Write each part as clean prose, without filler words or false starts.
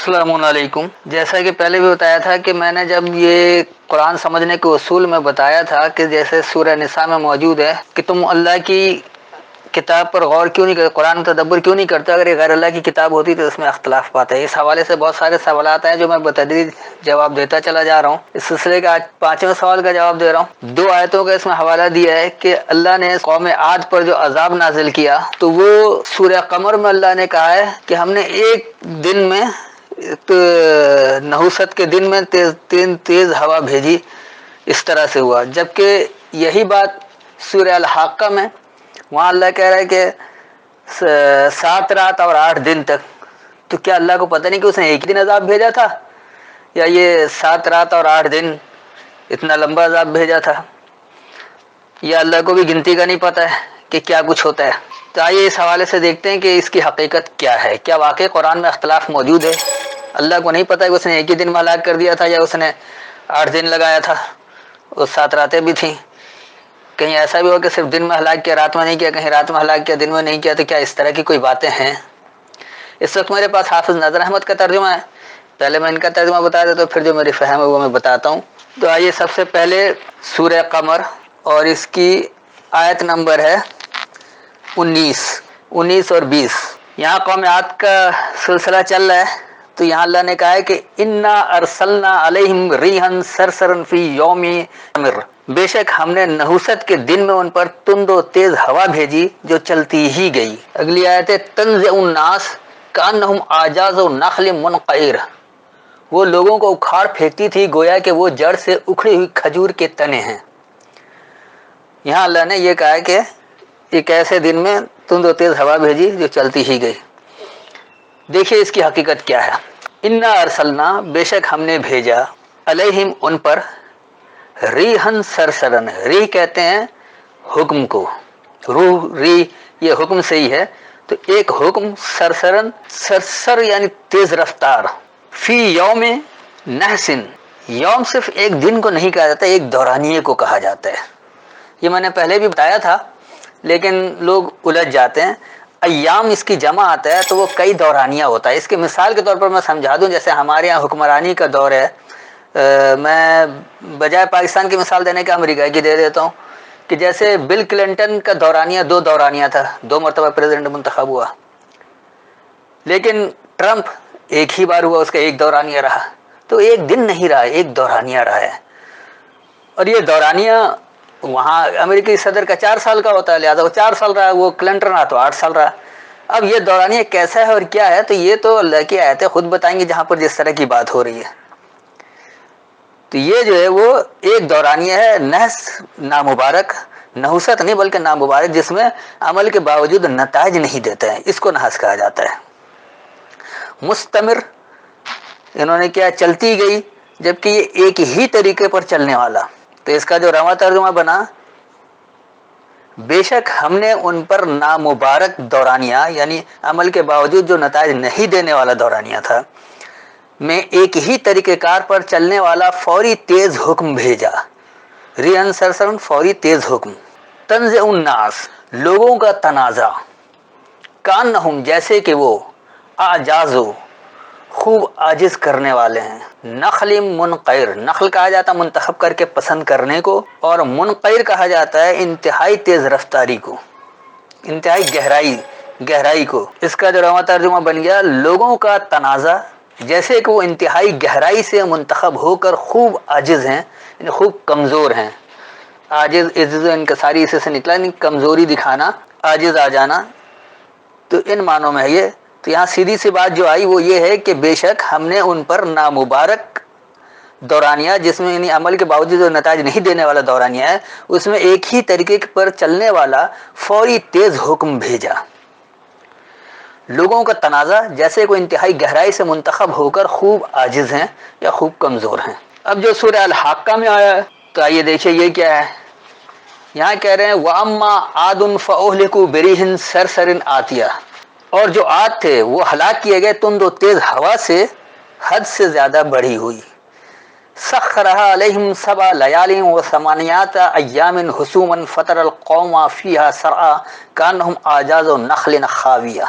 السلام علیکم۔ جیسا کہ پہلے بھی بتایا تھا کہ میں نے جب یہ قرآن سمجھنے کے اصول میں بتایا تھا کہ جیسے سورہ نساء میں موجود ہے کہ تم اللہ کی کتاب پر غور کیوں نہیں کرتے، قرآن تدبر کیوں نہیں کرتے، اگر یہ غیر اللہ کی کتاب ہوتی تو اس میں اختلاف پاتا ہے۔ اس حوالے سے بہت سارے سوالات ہیں جو میں بتدریج جواب دیتا چلا جا رہا ہوں۔ اس سلسلے کا آج 5واں سوال کا جواب دے رہا ہوں۔ 2 آیتوں کا اس میں حوالہ دیا ہے کہ اللہ نے قوم عاد پر جو عذاب نازل کیا تو وہ سورہ قمر میں اللہ نے کہا ہے کہ ہم نے ایک دن میں نحوست کے دن میں تیز ہوا بھیجی، اس طرح سے ہوا، جبکہ یہی بات سورہ الحاقہ میں وہاں اللہ کہہ رہا ہے کہ 7 رات اور 8 دن تک۔ تو کیا اللہ کو پتہ نہیں کہ اس نے ایک ہی دن عذاب بھیجا تھا یا یہ 7 رات اور 8 دن اتنا لمبا عذاب بھیجا تھا، یا اللہ کو بھی گنتی کا نہیں پتہ ہے کہ کیا کچھ ہوتا ہے؟ تو آئیے اس حوالے سے دیکھتے ہیں کہ اس کی حقیقت کیا ہے۔ کیا واقعی قرآن میں اختلاف موجود ہے؟ اللہ کو نہیں پتہ کہ اس نے ایک ہی دن میں ہلاک کر دیا تھا یا اس نے 8 دن لگایا تھا، اور 7 راتیں بھی تھیں؟ کہیں ایسا بھی ہو کہ صرف دن میں ہلاک کیا، رات میں نہیں کیا، کہیں رات میں ہلاک کیا دن میں نہیں کیا؟ تو کیا اس طرح کی کوئی باتیں ہیں؟ اس وقت میرے پاس حافظ نذر احمد کا ترجمہ ہے، پہلے میں ان کا ترجمہ بتا دیتا ہوں، پھر جو میری فہم ہے وہ میں بتاتا ہوں۔ تو آئیے سب سے پہلے سورہ قمر اور اس کی آیت نمبر ہے 19 اور 20۔ یہاں قوم عاد کا سلسلہ چل رہا ہے، تو یہاں اللہ نے کہا ہے کہ انا ارسلنا علیہم ریحا صرصرا فی یوم امر، بے شک ہم نے نحوست کے دن میں ان پر تند و تیز ہوا بھیجی جو چلتی ہی گئی۔ اگلی آیت ہے تنزع الناس کانہم اعجاز نخل منقعر، وہ لوگوں کو اکھاڑ پھینکتی تھی گویا کہ وہ جڑ سے اکھڑی ہوئی کھجور کے تنے ہیں۔ یہاں اللہ نے یہ کہا ہے کہ ایک ایسے دن میں تند و تیز ہوا بھیجی جو چلتی ہی گئی۔ دیکھیے اس کی حقیقت کیا ہے۔ انا ارسلنا، بے شک ہم نے بھیجا، علیہم ان پر، ریحن سرسرن، ریح کہتے ہیں حکم کو، روح ریح یہ حکم سے ہی ہے، تو ایک حکم سرسرن، سرسر یعنی تیز رفتار، فی یوم نحسن، یوم صرف ایک دن کو نہیں کہا جاتا، ایک دورانیے کو کہا جاتا ہے۔ یہ میں نے پہلے بھی بتایا تھا لیکن لوگ الجھ جاتے ہیں۔ ایام اس کی جمع آتا ہے تو وہ کئی دورانیہ ہوتا ہے۔ اس کی مثال کے طور پر میں سمجھا دوں، جیسے ہمارے یہاں حکمرانی کا دور ہے، میں بجائے پاکستان کی مثال دینے کے امریکہ کی دے دیتا ہوں، کہ جیسے بل کلنٹن کا دورانیہ 2 دورانیہ تھا، 2 مرتبہ پریزیڈنٹ منتخب ہوا، لیکن ٹرمپ ایک ہی بار ہوا، اس کا ایک دورانیہ رہا، تو ایک دن نہیں رہا، ایک دورانیہ رہا ہے۔ اور یہ دورانیہ وہاں امریکی صدر کا 4 سال کا ہوتا ہے، لہٰذا وہ 4 سال رہا، وہ کلنٹن رہا تو 8 سال رہا۔ اب یہ دورانیہ کیسا ہے اور کیا ہے، تو یہ تو اللہ کی آیتیں خود بتائیں گی جہاں پر جس طرح کی بات ہو رہی ہے۔ تو یہ جو ہے وہ ایک دورانیہ ہے، نحس نامبارک، نحوست نہیں بلکہ نامبارک، جس میں عمل کے باوجود نتائج نہیں دیتا ہے، اس کو نحس کہا جاتا ہے۔ مستمر، انہوں نے کیا، چلتی گئی، جبکہ یہ ایک ہی طریقے پر چلنے والا۔ تو اس کا جو رواں ترجمہ بنا، بے شک ہم نے ان پر نامبارک دورانیہ یعنی عمل کے باوجود جو نتائج نہیں دینے والا دورانیہ تھا، میں ایک ہی طریقہ کار پر چلنے والا فوری تیز حکم بھیجا۔ ریحن سرسرن، فوری تیز حکم۔ تنزع الناس، لوگوں کا تنازع، کانہم جیسے کہ وہ، اعجازو خوب عاجز کرنے والے ہیں، نخل منقعر، نخل کہا جاتا ہے منتخب کر کے پسند کرنے کو، اور منقعر کہا جاتا ہے انتہائی تیز رفتاری کو، انتہائی گہرائی کو۔ اس کا جو رواں ترجمہ بن گیا، لوگوں کا تنازع جیسے کہ وہ انتہائی گہرائی سے منتخب ہو کر خوب عاجز ہیں، یعنی خوب کمزور ہیں۔ عاجز عجز انکساری اسے سے نکلا، یعنی کمزوری دکھانا، عاجز آ جانا، تو ان معنوں میں ہے یہ۔ تو یہاں سیدھی سی بات جو آئی وہ یہ ہے کہ بے شک ہم نے ان پر نامبارک دورانیہ، جس میں یعنی عمل کے باوجود جو نتائج نہیں دینے والا دورانیہ ہے، اس میں ایک ہی طریقے پر چلنے والا فوری تیز حکم بھیجا۔ لوگوں کا تنازع جیسے کوئی انتہائی گہرائی سے منتخب ہو کر خوب عاجز ہیں یا خوب کمزور ہیں۔ اب جو سورہ الحاقہ میں آیا ہے تو آئیے دیکھیے یہ کیا ہے۔ یہاں کہہ رہے ہیں وَأَمَّا عَادٌ فَأُهْلِكُوا بِرِيحٍ صَرْصَرٍ عَاتِيَةٍ، اور جو عاد تھے وہ ہلاک کیے گئے تند و تیز ہوا سے، حد سے زیادہ بڑھی ہوئی۔ سخرها علیہم 7 لیال و8 ایام حسوما فتر القوم فیہا سرعا کانہم اعجاز نخل خاویہ۔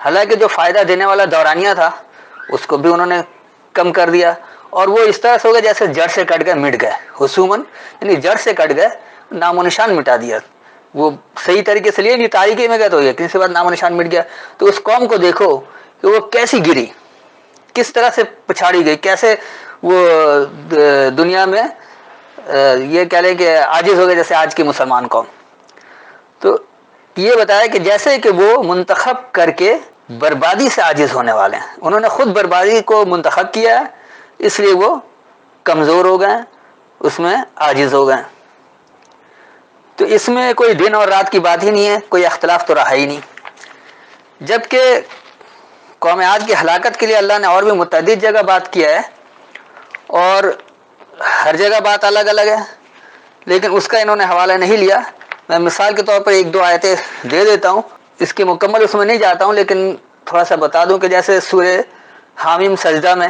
حالانکہ جو فائدہ دینے والا دورانیہ تھا اس کو بھی انہوں نے کم کر دیا، اور وہ اس طرح سے ہو گیا جیسے جڑ سے کٹ گئے مٹ گئے، حسومن یعنی جڑ سے کٹ گئے، نام و نشان مٹا دیا. وہ صحیح طریقے سے لیے نہیں، تاریکی میں گئے تو یہ کسی بات نام و نشان مٹ گیا. تو اس قوم کو دیکھو کہ وہ کیسی گری، کس طرح سے پچھاڑی گئی، کیسے وہ دنیا میں یہ کہہ لیں کہ عاجز ہو گئے جیسے آج کی مسلمان قوم. تو یہ بتایا کہ جیسے کہ وہ منتخب کر کے بربادی سے عاجز ہونے والے ہیں، انہوں نے خود بربادی کو منتخب کیا ہے، اس لیے وہ کمزور ہو گئے، اس میں عاجز ہو گئے. تو اس میں کوئی دن اور رات کی بات ہی نہیں ہے، کوئی اختلاف تو رہا ہی نہیں. جبکہ قوم عاد کی ہلاکت کے لیے اللہ نے اور بھی متعدد جگہ بات کیا ہے، اور ہر جگہ بات الگ الگ ہے، لیکن اس کا انہوں نے حوالہ نہیں لیا. میں مثال کے طور پر ایک دو آیتیں دے دیتا ہوں، اس کی مکمل اس میں نہیں جاتا ہوں، لیکن تھوڑا سا بتا دوں کہ جیسے سورہ حامیم سجدہ میں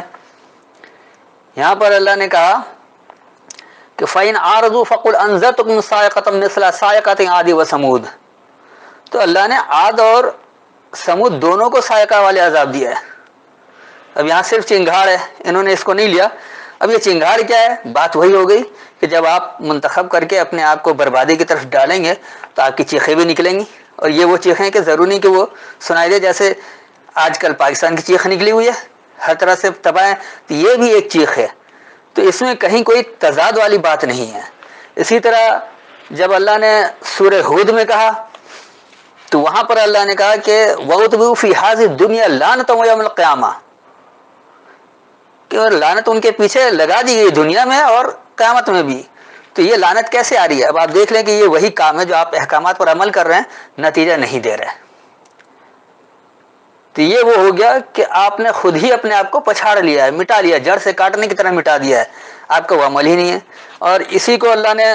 یہاں پر اللہ نے کہا کہ فَإِنْ عَارَضُوا فَقُلْ أَنذَرْتُكُمْ صَاعِقَةً مِثْلَ صَاعِقَةِ عَادٍ وَثَمُودَ. تو اللہ نے عاد اور سمود دونوں کو صاعقہ والے عذاب دیا ہے. اب یہاں صرف چنگھاڑ ہے، انہوں نے اس کو نہیں لیا. اب یہ چنگھاڑ کیا ہے؟ بات وہی ہو گئی کہ جب آپ منتخب کر کے اپنے آپ کو بربادی کی طرف ڈالیں گے تو آپ کی چیخیں بھی نکلیں گی، اور یہ وہ چیخیں کہ ضروری نہیں کہ وہ سنائی دے جیسے آج کل پاکستان کی چیخ نکلی ہوئی ہے ہر طرح سے تباہ، تو یہ بھی ایک چیخ ہے. تو اس میں کہیں کوئی تضاد والی بات نہیں ہے. اسی طرح جب اللہ نے سورہ ہود میں کہا تو وہاں پر اللہ نے کہا کہ وَأُتْبِعُوا فِي هَٰذِهِ الدُّنْيَا لَعْنَةً وَيَوْمَ الْقِيَامَةِ، کہ لعنت ان کے پیچھے لگا دی گئی دنیا میں اور قیامت میں بھی. تو یہ لعنت کیسے آ رہی ہے؟ اب آپ دیکھ لیں کہ یہ وہی کام ہے جو آپ احکامات پر عمل کر رہے ہیں، نتیجہ نہیں دے رہے. تو یہ وہ ہو گیا کہ آپ نے خود ہی اپنے آپ کو پچھاڑ لیا ہے، مٹا لیا، جڑ سے کاٹنے کی طرح مٹا دیا ہے، آپ کا وہ عمل ہی نہیں ہے. اور اسی کو اللہ نے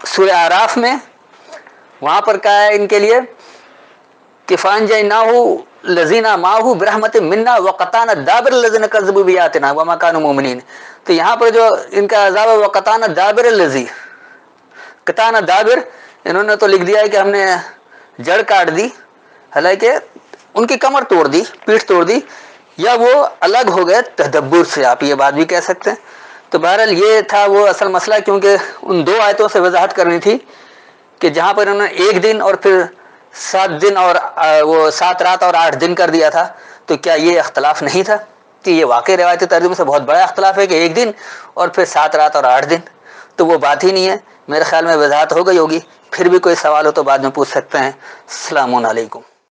سورہ اعراف میں وہاں پر کہا ہے ان کے لیے کہ فَأَنجَيْنَاهُ الَّذِينَ مَعَهُ بِرَحْمَةٍ مِنَّا وَقَطَعْنَا دَابِرَ الَّذِينَ كَذَّبُوا بِآيَاتِنَا وَمَا كَانُوا مُؤْمِنِينَ. تو یہاں پر جو ان کا عذاب ہے وَقَطَعْنَا دَابِرَ الَّذِي، قطعنا دابر، انہوں نے تو لکھ دیا ہے کہ ہم نے جڑ کاٹ دی، حالانکہ ان کی کمر توڑ دی، پیٹھ توڑ دی، یا وہ الگ ہو گئے تدبر سے، آپ یہ بات بھی کہہ سکتے ہیں. تو بہرحال یہ تھا وہ اصل مسئلہ، کیونکہ ان دو آیتوں سے وضاحت کرنی تھی کہ جہاں پر انہوں نے ایک دن اور پھر 7 دن اور وہ 7 رات اور 8 دن کر دیا تھا، تو کیا یہ اختلاف نہیں تھا؟ کہ یہ واقعی روایتی ترجمے سے بہت بڑا اختلاف ہے کہ ایک دن اور پھر 7 رات اور 8 دن، تو وہ بات ہی نہیں ہے. میرے خیال میں وضاحت ہو گئی ہوگی. پھر بھی کوئی سوال ہو تو بعد میں پوچھ سکتے ہیں. السلام علیکم.